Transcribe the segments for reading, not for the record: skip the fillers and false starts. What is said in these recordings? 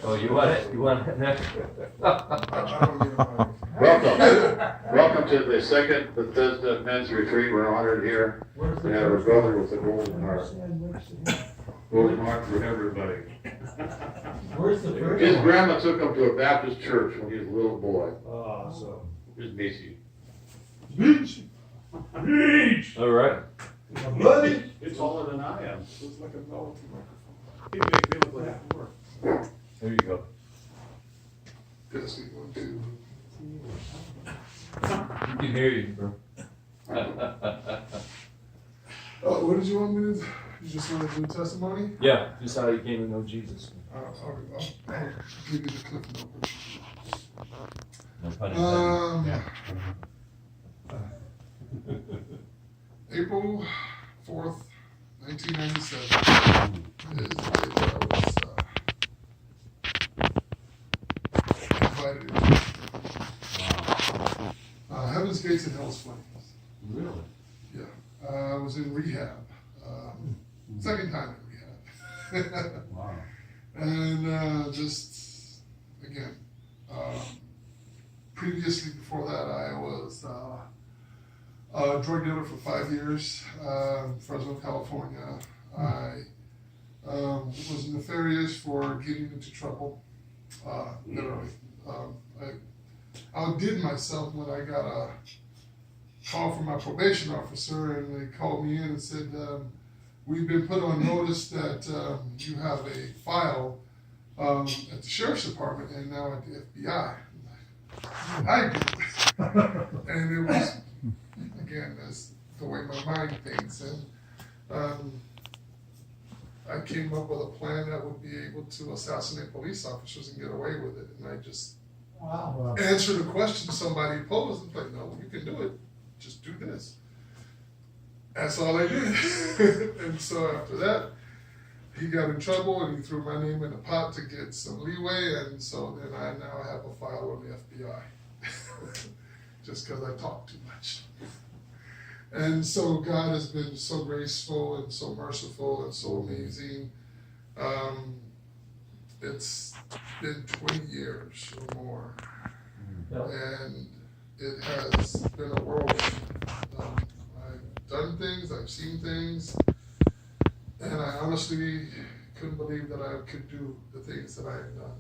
Oh, you want it? You want it next? Welcome to the second Bethesda Men's Retreat. We're honored here to have a brother with a golden heart. Golden heart for everybody. Where's the first His one? grandma took him to a Baptist church when he was a little boy. Awesome. Here's Meechy. Beach! Beach! All right. Buddy! It's taller than I am. Looks like a novelty microphone. He makes me look like I can work. There you go. Testing 1, 2. You can hear you, bro. Oh, what did you want me to do? You just want to do testimony? Yeah, just how you came to know Jesus. I'll give you the clip notes. No pun intended. April 4th, 1997 is the day that I was invited into Heaven's Gates and Hell's Flames. Really? Yeah, I was in rehab. Second time in rehab. Wow. And just, again, previously before that, I was a drug dealer for 5 years, Fresno, California. I was nefarious for getting into trouble, literally. I outdid myself when I got a call from my probation officer, and they called me in and said, we've been put on notice that you have a file at the sheriff's department and now at the FBI. I do. And it was, again, that's the way my mind thinks. And I came up with a plan that would be able to assassinate police officers and get away with it. And I just answered a question somebody posed. I'm like, no, you can do it. Just do this. That's all I did. And so after that, he got in trouble and he threw my name in the pot to get some leeway. And so then I now have a file on the FBI just because I talk too much. And so God has been so graceful and so merciful and so amazing. It's been 20 years or more. And it has been a whirlwind. I've done things, I've seen things, and I honestly couldn't believe that I could do the things that I have done.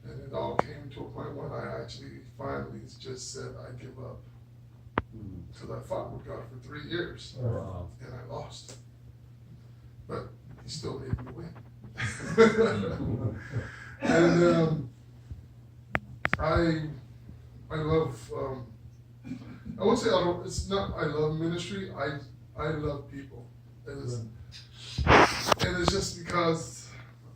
And it all came to a point when I actually finally just said, I give up. Because I fought with God for 3 years, and I lost. But he still made me win. And I love, I won't say I don't, it's not, I love ministry, I love people. And it's just because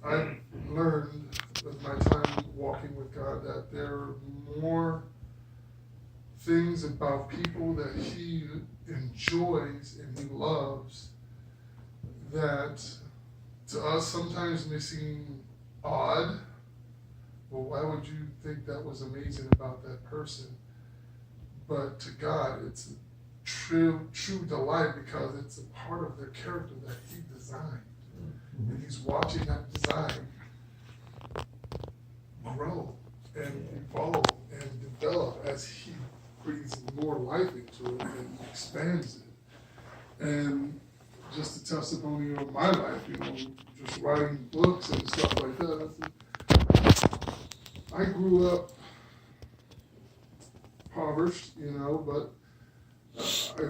I've learned with my time walking with God that there are more things about people that he enjoys and he loves that to us sometimes may seem odd. Well, why would you think that was amazing about that person? But to God, it's a true delight because it's a part of their character that he designed. And he's watching that design grow and evolve and develop as he breathes more life into it and expands it. And just a testimony of my life, just writing books and stuff like that. I grew up impoverished, but I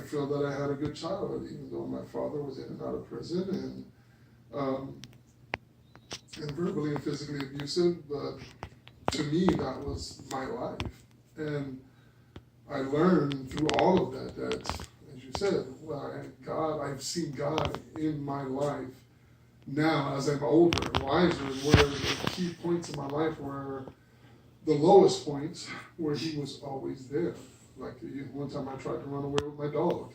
feel that I had a good childhood, even though my father was in and out of prison and verbally and physically abusive. But to me, that was my life. And I learned through all of that, as you said, I've seen God in my life now as I'm older and wiser, where the key points in my life were the lowest points where he was always there. Like one time I tried to run away with my dog.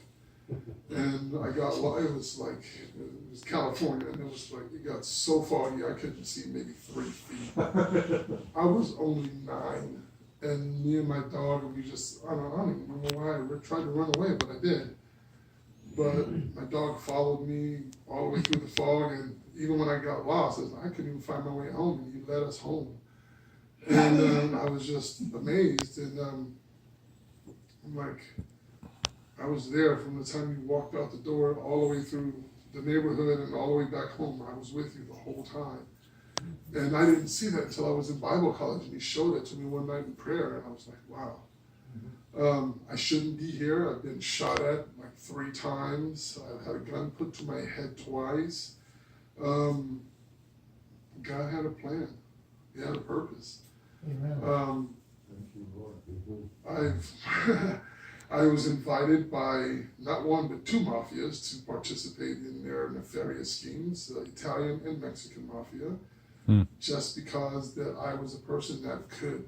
And I got, it was California, and it got so foggy I couldn't see maybe 3 feet. I was only 9, and me and my dog, we just, I don't even remember why I tried to run away, but I did. but my dog followed me all the way through the fog, and even when I got lost, I couldn't even find my way home, and he led us home. And I was just amazed, and I'm like, I was there from the time you walked out the door all the way through the neighborhood and all the way back home. I was with you the whole time. And I didn't see that until I was in Bible college, and he showed it to me one night in prayer, and I was like, wow. I shouldn't be here. I've been shot at like 3 times. I've had a gun put to my head twice. God had a plan. He had a purpose. Amen. Thank you, Lord. I was invited by not one but 2 mafias to participate in their nefarious schemes, the Italian and Mexican mafia, just because that I was a person that could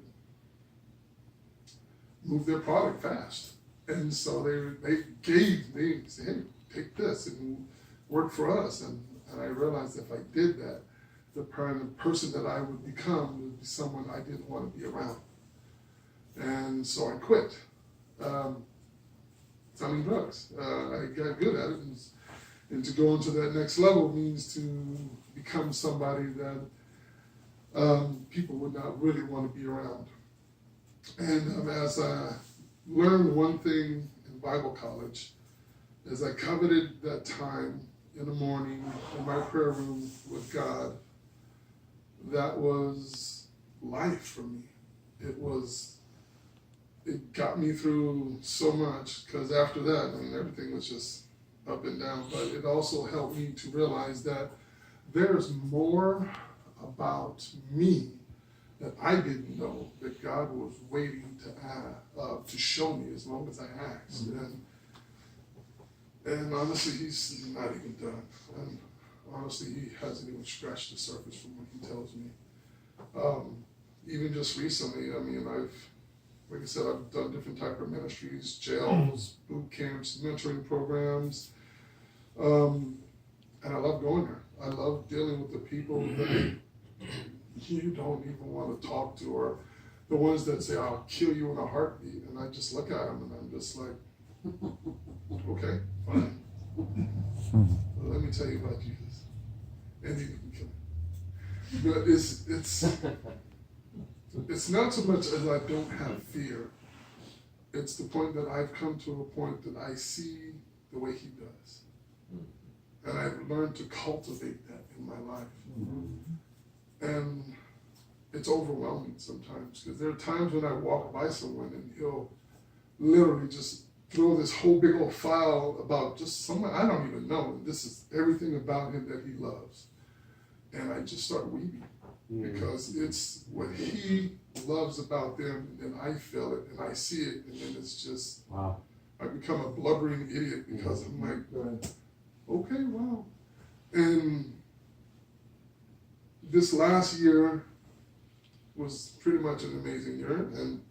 move their product fast. And so they said, hey, take this and work for us. And I realized if I did that, the kind of person that I would become would be someone I didn't want to be around. And so I quit selling drugs. I got good at it, and to go into that next level means to become somebody that people would not really want to be around. And as I learned one thing in Bible college, is I coveted that time in the morning in my prayer room with God. That was life for me. It got me through so much, because after that, I mean, everything was just up and down, but it also helped me to realize that there's more about me that I didn't know that God was waiting to show me as long as I asked. And honestly, he's not even done. And honestly, he hasn't even scratched the surface from what he tells me. Even just recently, I mean, like I said, I've done different type of ministries, jails, boot camps, mentoring programs, and I love going there. I love dealing with the people that you don't even want to talk to, or the ones that say, I'll kill you in a heartbeat. And I just look at them and I'm just like, okay, fine. Let me tell you about Jesus. And you can kill me. But it's not so much as I don't have fear. It's the point that I've come to a point that I see the way he does. And I've learned to cultivate that in my life. And it's overwhelming sometimes, because there are times when I walk by someone and he'll literally just throw this whole big old file about just someone I don't even know. This is everything about him that he loves. And I just start weeping, because it's what he loves about them, and I feel it and I see it, and then it's just, Wow. I become a blubbering idiot, because I'm like, okay, wow. And this last year was pretty much an amazing year, and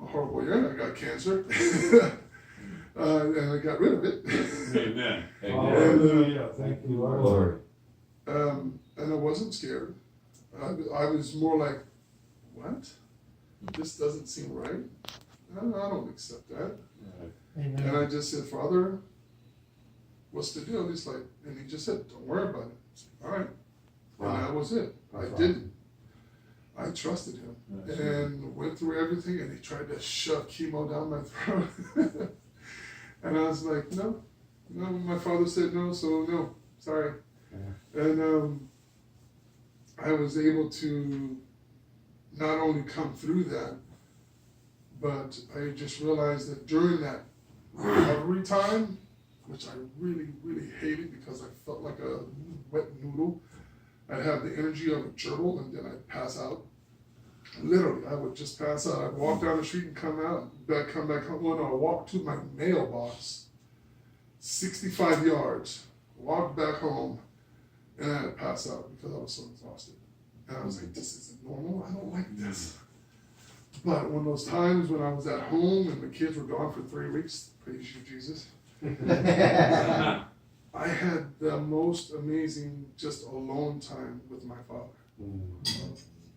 a horrible year. I got cancer, and I got rid of it. Amen. Hallelujah. Thank you, Lord. And I wasn't scared. I was more like, what? This doesn't seem right. I don't accept that. And Amen. I just said, Father, what's the deal? He's like, and he just said, don't worry about it. I said, all right. Wow. And that was it. I didn't. I trusted him, and went through everything, and he tried to shove chemo down my throat. And I was like, no, my father said no, so no, sorry. And I was able to not only come through that, but I just realized that during that recovery time, which I really, really hated, because I felt like a wet noodle. I'd have the energy of a gerbil, and then I'd pass out. Literally, I would just pass out. I'd walk down the street and come back home. Well, no, I walked to my mailbox, 65 yards, walked back home, and I had to pass out because I was so exhausted. And I was like, this isn't normal. I don't like this. But one of those times when I was at home and the kids were gone for 3 weeks, praise you, Jesus, I had the most amazing just alone time with my father.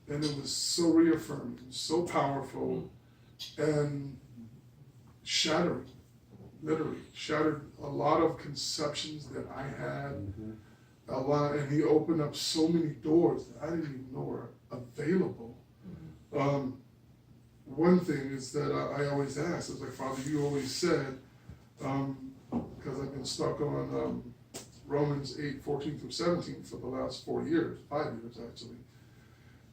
And it was so reaffirming, so powerful, and shattering, literally shattered a lot of conceptions that I had, a lot, and he opened up so many doors that I didn't even know were available. One thing is that I always ask, I was like, Father, you always said, because I've been stuck on Romans 8:14 through 17 for the last 5 years actually.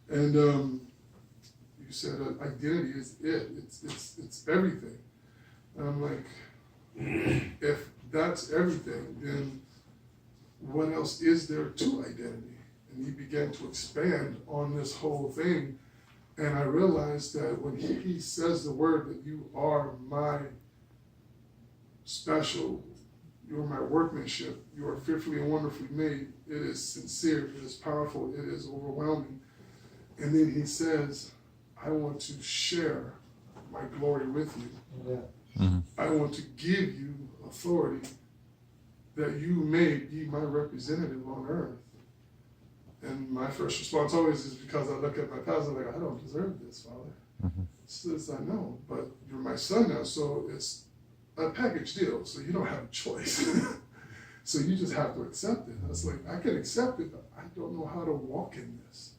And you said identity is it's everything. And I'm like, if that's everything, then what else is there to identity? And he began to expand on this whole thing. And I realized that when he says the word that you are my special, you are my workmanship, you are fearfully and wonderfully made, it is sincere, it is powerful, it is overwhelming. And then he says, I want to share my glory with you. I want to give you authority that you may be my representative on earth. And my first response always is, because I look at my past, I'm like, I don't deserve this, Father. Says, I know, but you're my son now, so it's a package deal, so you don't have a choice. So you just have to accept it. I was like, I can accept it, but I don't know how to walk in this.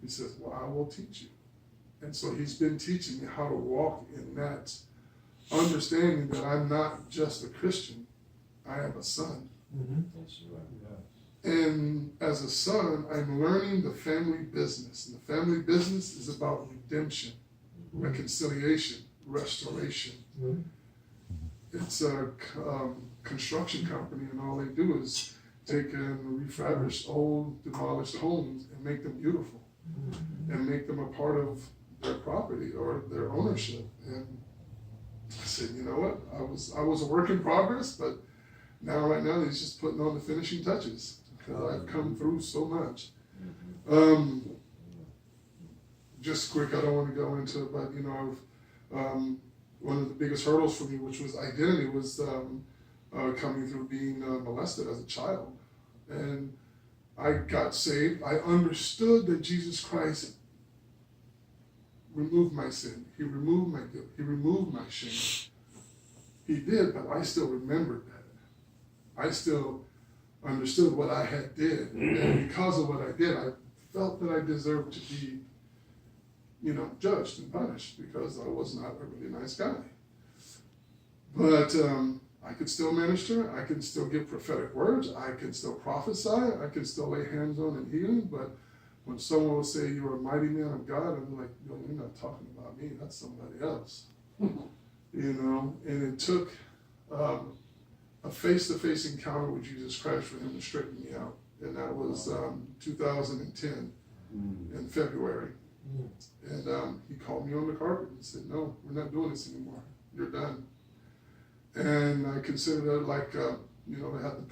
He says, well, I will teach you. And so he's been teaching me how to walk in that understanding that I'm not just a Christian, I am a son. And as a son, I'm learning the family business. And the family business is about redemption, reconciliation, restoration. It's a construction company, and all they do is take and refurbish old, demolished homes and make them beautiful, and make them a part of their property or their ownership. And I said, you know what? I was a work in progress, but right now he's just putting on the finishing touches, because I've come through so much. Just quick, I don't want to go into it, but you know, one of the biggest hurdles for me, which was identity, was coming through being molested as a child. And I got saved. I understood that Jesus Christ removed my sin. He removed my guilt. He removed my shame. He did, but I still remembered that. I still understood what I had did. And because of what I did, I felt that I deserved to be, you know, judged and punished, because I was not a really nice guy. But I could still minister. I can still give prophetic words. I can still prophesy. I can still lay hands on and healing. But when someone will say, you're a mighty man of God, I'm like, no, you're not talking about me. That's somebody else. You know, and it took a face-to-face encounter with Jesus Christ for him to straighten me out. And that was 2010 in February. And he called me on the carpet and said, no, we're not doing this anymore. You're done. And I considered it like, you know, I had the